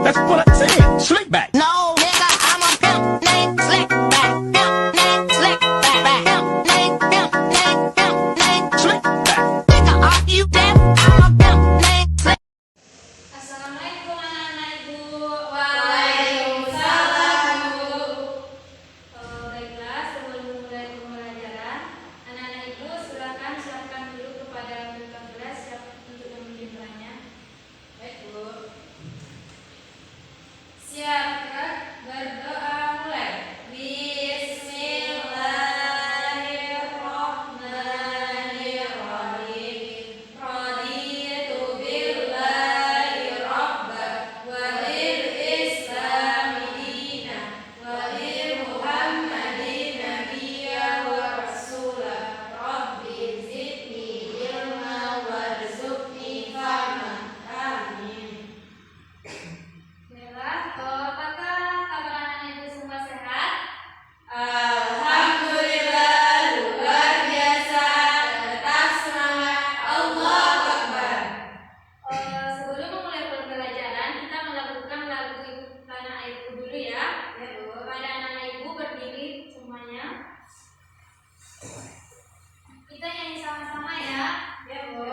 That's what I said. Slick back. No, nigga, I'm a pimp named Slickback. Pimp named Slickback. Pimp named Slickback. Nigga, are you deaf? I'm a pimp named Slick. Assalamualaikum anak-anak ibu. Waalaikumsalam bu. Baiklah, sebelum mulai pembelajaran, anak-anak ibu silakan siapkan dulu kepada buku kelas siap untuk memimpinnya. Baik bu. Siap, berdoa mulai. Bismillahirrahmanirrahim. Raditu billahi rabba wa bil islami dina wa bi Muhammadin nabiyya wa rasula. Rabbi zidni ilma warzuqni fahma. Amin. Baiklah, apakah kabar anak ibu semua sehat? Alhamdulillah, luar biasa, tetap semangat, Allahu Akbar. Sebelum memulai pembelajaran, kita melakukan lagu tanah airku dulu ya. Pada anak-anak ibu berdiri semuanya. Kita nyanyi sama-sama ya. Ya bu.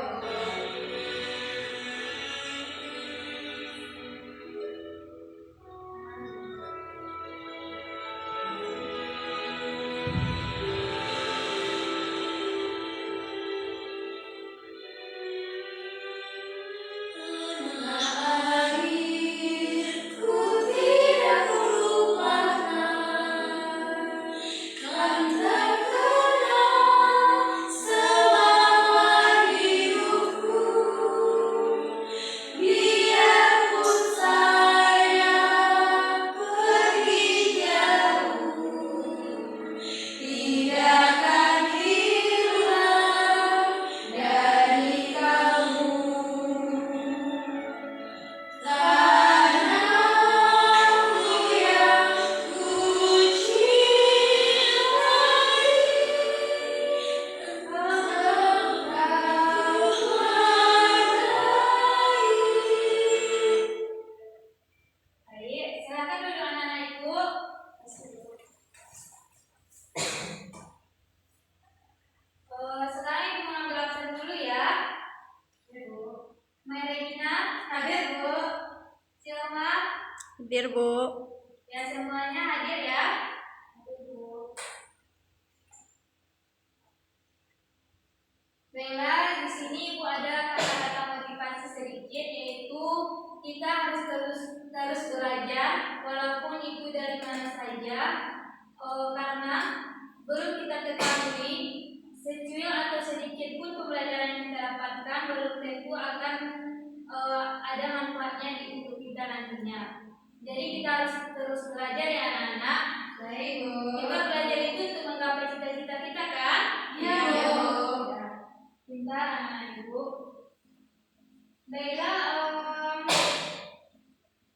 Airku tidak terlupakan, kan terkenang selama hidupku. Biarpun saya pergi jauh, tidak akan hilang dari kamu. Tanahku yang ku cintai, engkau hargai. Baik, silakan duduk anak-anak ibu. Sekarang ibu mengambil absen dulu ya. Ibu. Regina, hadir bu. Silma, Hadir Bu. ya semuanya hadir ya. Hadir bu. Baiklah, di sini ibu ada kata-kata motivasi sedikit, yaitu kita harus terus belajar walaupun itu dari mana saja. Karena belum kita ketahui secuil atau sedikit pun pembelajaran yang kita dapatkan belum tentu akan ada manfaatnya untuk kita nantinya. Jadi kita harus terus belajar ya anak-anak. Baik bu. Kita belajar itu untuk menggapai cita-cita kita kan? Iya bu. Pintar anak-anak ibu. Baiklah,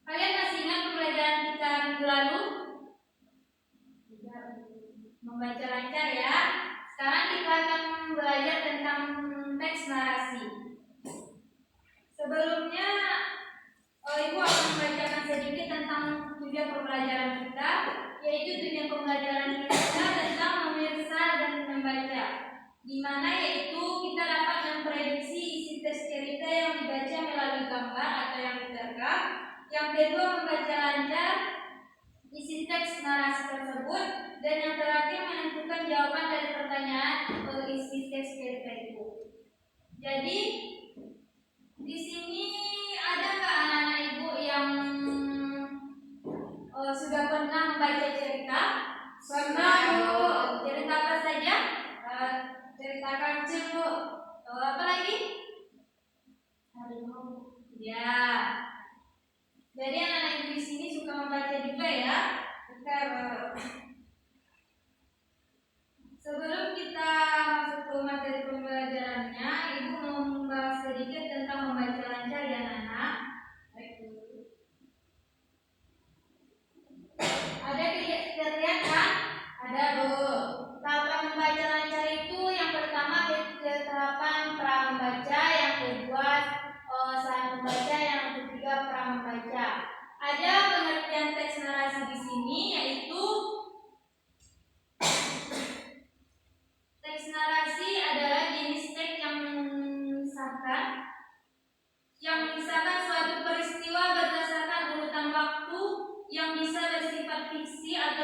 kalian masih ingat pembelajaran kita minggu lalu? Membaca lancar ya. Sekarang kita akan belajar tentang teks narasi. Sebelumnya, ibu akan membacakan sedikit tentang tujuan pembelajaran kita, yaitu tujuan pembelajaran kita tentang memirsa dan membaca, di mana yaitu kita dapat memprediksi isi teks cerita yang dibaca melalui gambar atau yang diterka. Yang kedua, membaca lancar isi teks narasi tersebut, dan yang terakhir menentukan jawaban dari pertanyaan isi teks cerita itu. Jadi di sini ada nggak anak-anak ibu yang sudah pernah membaca cerita? Pernah bu. Cerita apa saja? Cerita kancil bu. Apa lagi? Harimau. Ya. Jadi anak-anak ibu di sini suka membaca juga ya. Suka. Sebelum kita masuk ke materi pembelajarannya, ibu mau membahas sedikit tentang membaca lancar ya anak-anak. Ada terlihat kan? Ada bu. Tahapan membaca lancar itu yang pertama tahapan pra membaca, yang kedua saat membaca, yang ketiga pra membaca. Ada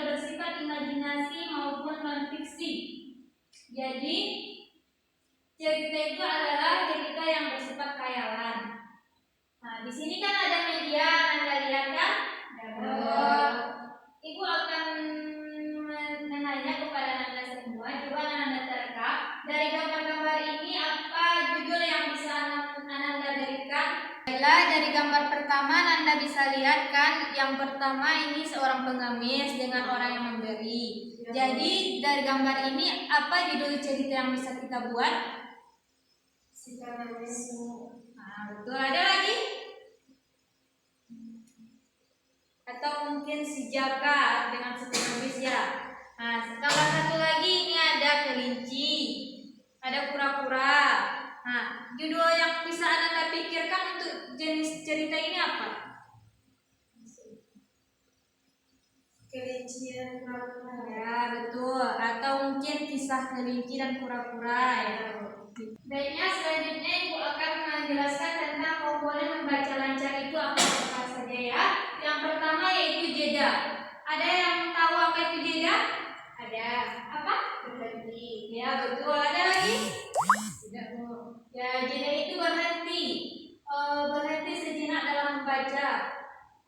bersifat imajinasi maupun non-fiksi. Jadi, cerita itu adalah cerita yang bersifat khayalan. Nah, di sini kan ada media, Anda lihat kan? Ibu akan menanya kepada Anda semua, coba Anda terka. Dari gambar-gambar ini apa judul yang bisa Anda berikan? Dari gambar pertama Anda bisa lihat kan, yang pertama ini seorang pengemis dengan orang yang memberi. Jadi dari gambar ini apa judul cerita yang bisa kita buat? Nah, betul. Ada lagi? Atau mungkin si jaka dengan pengemis ya. Nah, kalau satu lagi ini ada kelinci, ada kura-kura. Nah, judul yang bisa Anda pikirkan untuk jenis cerita ini apa? Kelinci dan kura-kura. Ya, betul. Atau mungkin kisah kelinci dan kura-kura ya. Baiknya selanjutnya Ibu akan menjelaskan tentang komponen membaca lancar itu apa saja ya. Yang pertama yaitu jeda. Ada yang tahu apa itu jeda? Ada. Apa? Berhenti. Ya, betul. Ada lagi? Tidak, Bu. Ya, jeda itu berhenti. Berhenti sejenak dalam membaca.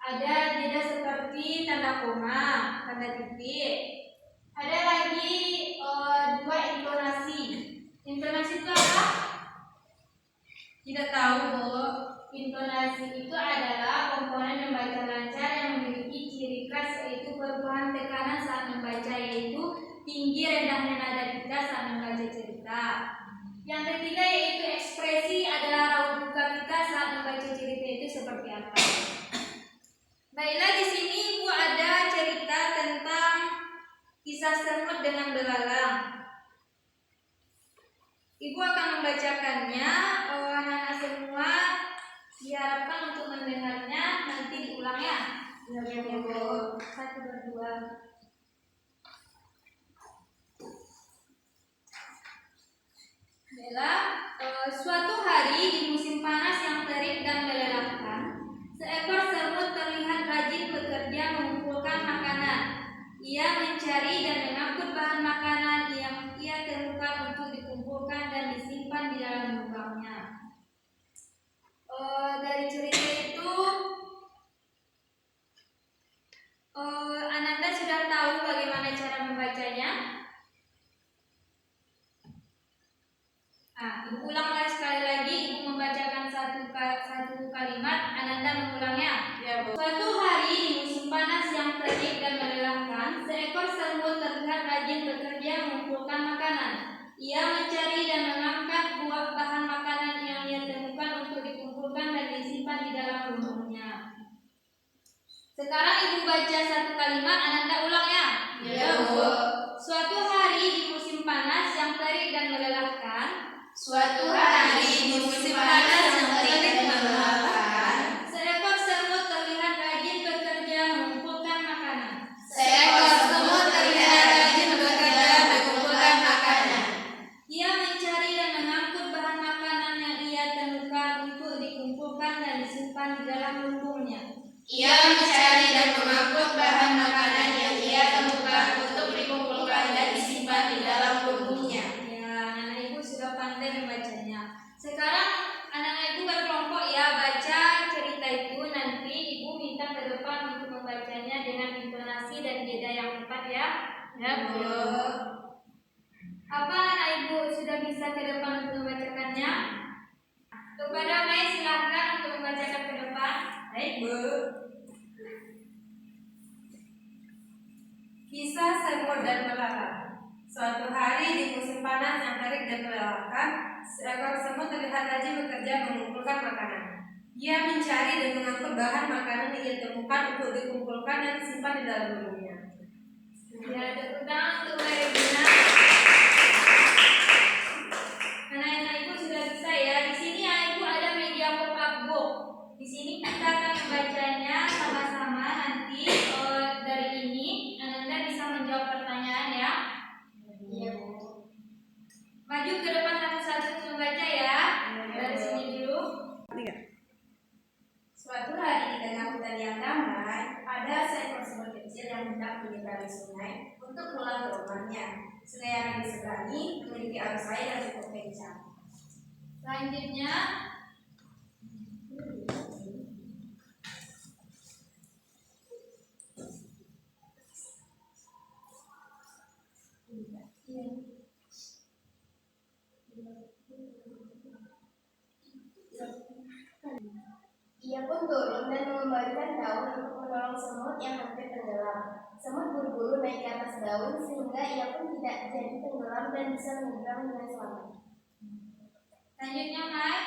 Ada jeda seperti tanda koma, tanda titik. Ada lagi dua intonasi. Intonasi itu apa? Tidak tahu, Bu. Intonasi itu adalah komponen membaca lancar yang memiliki ciri khas yaitu perubahan tekanan saat membaca, yaitu tinggi rendahnya nada kita saat membaca cerita. Yang ketiga yaitu ekspresi adalah raut muka kita saat membaca cerita itu seperti apa. Baiklah, di sini Ibu ada cerita tentang kisah semut dengan belalang. Ibu akan membacakannya. Anak-anak semua diharapkan untuk mendengarnya. Nanti diulang ya. Satu, berdua. Baiklah, suatu hari di musim panas yang terik dan melelahkan, seekor semut terlihat rajin bekerja mengumpulkan makanan. Ia mencari dan mengangkut bahan makanan yang ia temukan untuk dikumpulkan dan disimpan di dalam lubangnya. Dari cerita itu, Ananda sudah tahu bagaimana cara membacanya. Ibu ulang sekali lagi. Ibu membacakan satu kalimat, Ananda mengulangnya. Ya, Bu. Suatu hari di musim panas yang terik dan melelahkan, seekor semut terlihat rajin bekerja mengumpulkan makanan. Ia mencari dan mengangkat buah bahan makanan yang ia temukan untuk dikumpulkan dan disimpan di dalam lubangnya. Sekarang Ibu baca satu kalimat, Ananda ulang ya. Ya, Bu. Suatu hari di musim panas yang terik dan melelahkan. Suatu hari di musim panas yang terik dan melelahkan, Seekor semut terlihat rajin bekerja mengumpulkan makanan. seekor semut terlihat rajin bekerja mengumpulkan makanan. Ia mencari dan mengangkut bahan makanan yang ia temukan untuk dikumpulkan dan disimpan di dalam lumbungnya. Ia mencari dan mengangkut bahan makanan yang ia temukan untuk dikumpulkan dan disimpan di dalam lumbungnya. Ya, anak Ibu sudah pandai membacanya. Sekarang anak-anak Ibu berkelompok ya, baca cerita itu. Nanti Ibu minta ke depan untuk membacanya dengan intonasi dan jeda yang tepat ya. Ya, Bu. Apa anak Ibu sudah bisa ke depan untuk membacakannya? Kepada Mai silahkan untuk membacakan ke depan. Baik, Bu. Kisah semut dan belalang. Suatu hari di musim panas yang terik dan melelahkan, seekor semut terlihat rajin bekerja mengumpulkan makanan. Ia mencari dan mengangkut bahan makanan yang ia temukan untuk dikumpulkan dan disimpan di dalam lubangnya. Ya, tepuk tangan untuk Regina. Anak-anak Ibu sudah bisa ya. Di sini Ibu ada media pop-up book. Di sini kita akan membacanya sama-sama. Nanti dari ini Anda bisa menjawab pertanyaan ya. Iya, Bu. Maju ke depan satu-satu untuk membaca ya. Dari sini dulu. Suatu hari di tengah hutan yang damai, ada seekor semut kecil yang hendak menyeberang menyeberangi sungai untuk pulang ke rumahnya. Sungai yang diseberangi memiliki arus air yang cukup kencang. Selanjutnya, Ia pun turun dan mengembalikan daun untuk menolong semut yang hampir tenggelam. Semut buru-buru naik ke atas daun sehingga ia pun tidak jadi tenggelam dan bisa menyeberang dengan selamat. selanjutnya Mai.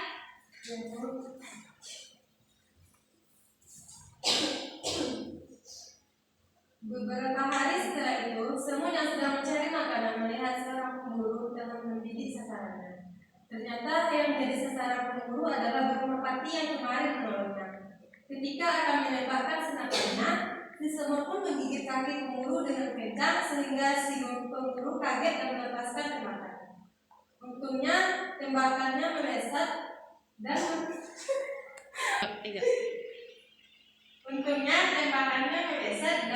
Beberapa hari setelah itu, semut yang sedang mencari makanan melihat seorang pemburu dengan membidik sasarannya. Ternyata yang menjadi sasaran pemburu adalah burung merpati yang kemarin menolongnya. Ketika akan menembakkan senapannya, si semut pun menggigit kaki pemburu dengan kencang sehingga si pemburu kaget dan melepaskan tembakan. Untungnya tembakannya meleset dan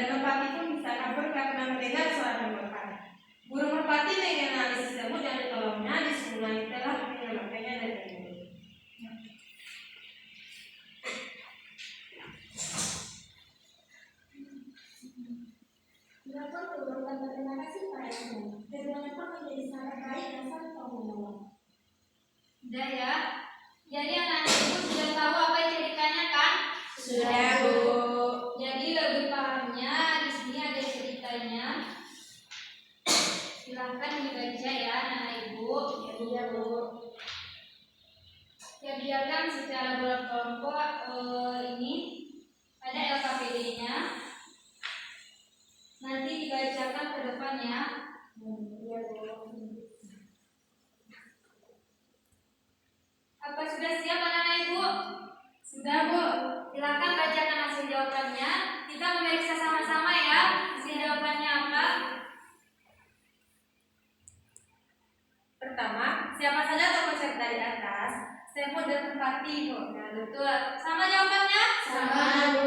merpati pun bisa kabur karena mendengar suara merpati. Burung merpati mengenali si semut yang ditolongnya di sungai telah menyelamatkannya dari pemburu. Ia pun turun dan berterima kasih padanya. Keduanya pun menjadi sahabat baik dan saling menolong. Udah ya. Jadi anak-anak ibu sudah tahu apa ceritanya kan? Sudah, Bu. Jadi lebih pahamnya di sini ada ceritanya. Silahkan dibaca ya anak-anak ibu. Iya, Bu. Ya biarkan secara berkelompok ini ada LKPD-nya. Nanti dibacakan ke depan ya. Iya, Bu. Apa sudah siap anak-anak ibu? Sudah, Bu. Silakan bacakan hasil jawabannya. Kita memeriksa sama-sama ya. Hasil jawabannya apa? Pertama, siapa saja tokoh cerita di atas? Semut dan merpati, Bu. Nah, betul. Sama jawabannya? Sama, Bu.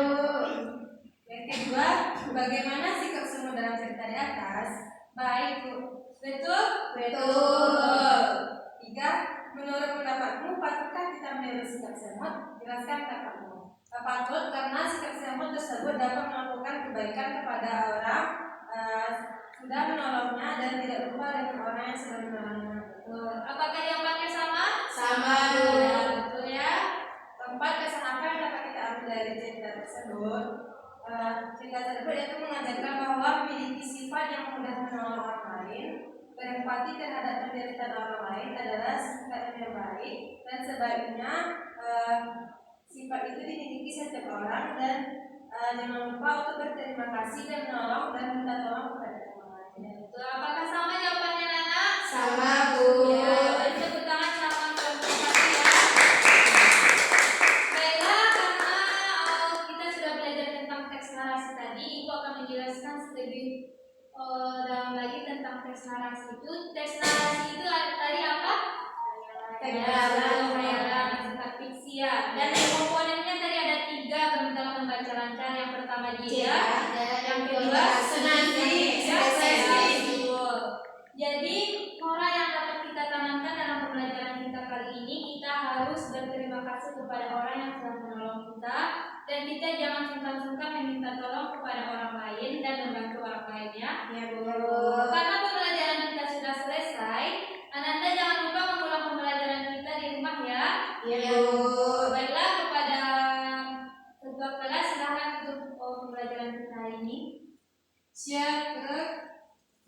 Yang kedua, bagaimana sikap semut dalam cerita di atas? Baik, Bu. Betul? Betul. Tiga, menurut pendapatmu, patutkah kita meniru sikap semut? Jelaskan pendapatmu. Patut karena sikap semut tersebut dapat melakukan kebaikan kepada orang sudah menolongnya dan tidak lupa dengan orang yang sudah menolongnya. Betul. Apakah jawabannya sama? Sama, Bu. Ya, betul ya. Keempat, kesan apa yang dapat kita ambil dari cerita tersebut? Cerita tersebut yaitu mengajarkan bahwa memiliki sifat yang mudah menolong orang lain, berempati terhadap penderitaan orang lain adalah sifat yang baik dan sebaiknya sifat itu dimiliki setiap orang dan jangan lupa untuk berterima kasih dan menolong dan minta tolong kepada orang lain. Betul. Apakah sama jawabannya Nana? Sama, Bu. Ya, beri tepuk tangan sama kelompok satu ya. Baiklah, karena kita sudah belajar tentang teks narasi tadi, Ibu akan menjelaskan lebih dalam lagi tentang teks narasi itu. Teks narasi itu tadi apa? Khayalan, tentang fiksi ya. Dan komponennya tadi ada 3 dalam membaca lancar. Yang pertama dia, yang kedua senandung, Jadi moral yang dapat kita tanamkan dalam pembelajaran kita kali ini, kita harus berterima kasih kepada orang yang telah menolong kita, dan kita jangan sungkan-sungkan meminta tolong kepada orang lain dan membantu orang lainnya. Ya, Bu. Karena pembelajaran kita sudah selesai, Ananda jangan lupa mengulang pembelajaran kita di rumah ya. Ya, Bu. Baiklah, kepada ketua kelas silahkan untuk pembelajaran kita hari ini. Syukur,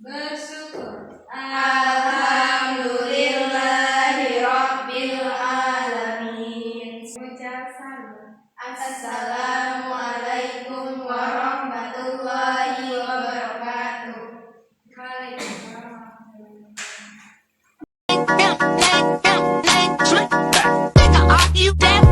bersyukur. Alhamdulillahirabbil alamin. Ucap salam. Assalamualaikum warahmatullahi wabarakatuh. Waalaikumsalam. Slick back. Think of all you dance.